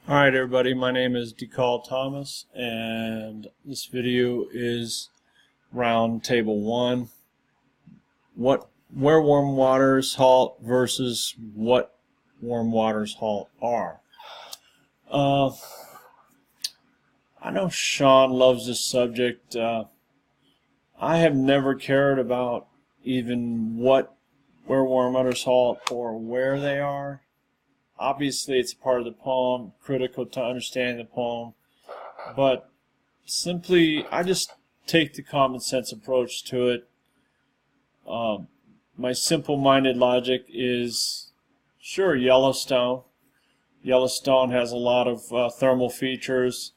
Alright everybody, my name is DeCall Thomas and this video is round table 1. Where warm waters halt versus what warm waters halt are. I know Sean loves this subject. I have never cared about even where warm waters halt or where they are. Obviously, it's a part of the poem, critical to understanding the poem, but simply, I just take the common sense approach to it. My simple-minded logic is, sure, Yellowstone. Yellowstone has a lot of thermal features,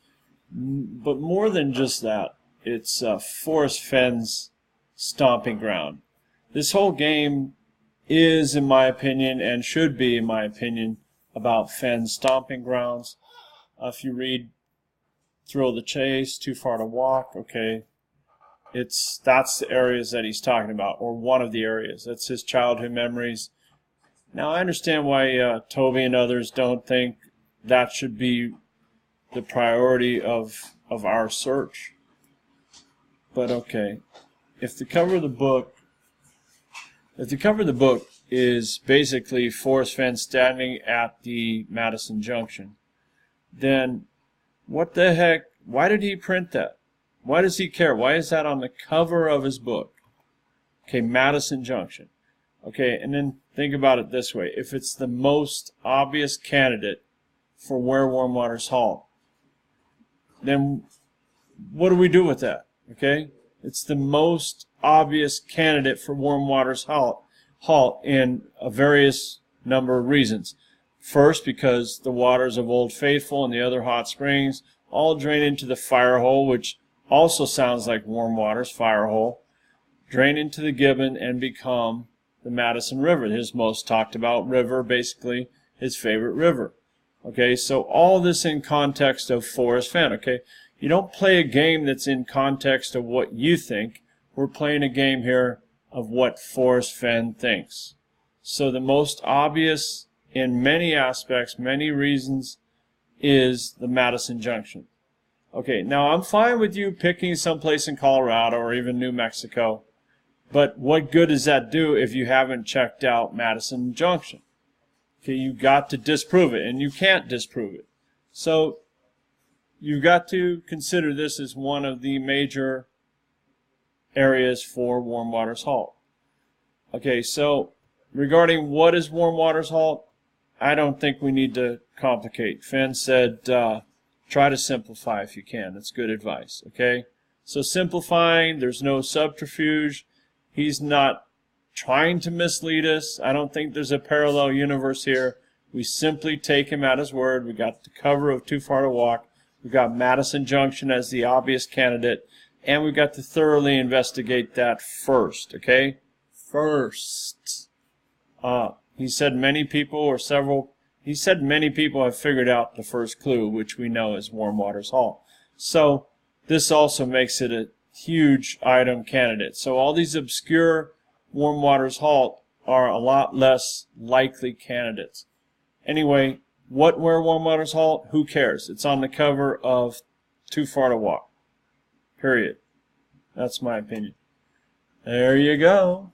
but more than just that, it's Forrest Fenn's stomping ground. This whole game is, in my opinion, and should be, in my opinion, about Fenn's stomping grounds. If you read Thrill of the Chase, Too Far to Walk, okay, that's the areas that he's talking about, or one of the areas. That's his childhood memories. Now I understand why Toby and others don't think that should be the priority of our search. But okay, if the cover of the book is basically Forrest Fenn standing at the Madison Junction, then what the heck, why did he print that? Why does he care? Why is that on the cover of his book? Okay, Madison Junction. Okay, and then think about it this way. If it's the most obvious candidate for where warm waters halt, then what do we do with that? Okay, it's the most obvious candidate for warm waters halt in a various number of reasons. First, because the waters of Old Faithful and the other hot springs all drain into the fire hole, which also sounds like warm waters, fire hole, drain into the Gibbon and become the Madison River, his most talked about river, basically his favorite river. Okay, so all this in context of Forrest Fenn. Okay, you don't play a game that's in context of what you think. We're playing a game here of what Forrest Fenn thinks. So the most obvious in many aspects, many reasons, is the Madison Junction. Okay, now I'm fine with you picking someplace in Colorado or even New Mexico, but what good does that do if you haven't checked out Madison Junction? Okay, you've got to disprove it, and you can't disprove it. So you've got to consider this as one of the major areas for warm waters halt. Okay, so regarding what is warm waters halt, I don't think we need to complicate. Fenn said try to simplify if you can. That's good advice. Okay, so simplifying, there's no subterfuge. He's not trying to mislead us. I don't think there's a parallel universe here. We simply take him at his word. We got the cover of Too Far to Walk. We got Madison Junction as the obvious candidate. And we've got to thoroughly investigate that first, okay? First. He said many people have figured out the first clue, which we know is warm waters halt. So this also makes it a huge item candidate. So all these obscure warm waters halt are a lot less likely candidates. Anyway, where warm waters halt? Who cares? It's on the cover of Too Far to Walk. Period. That's my opinion. There you go.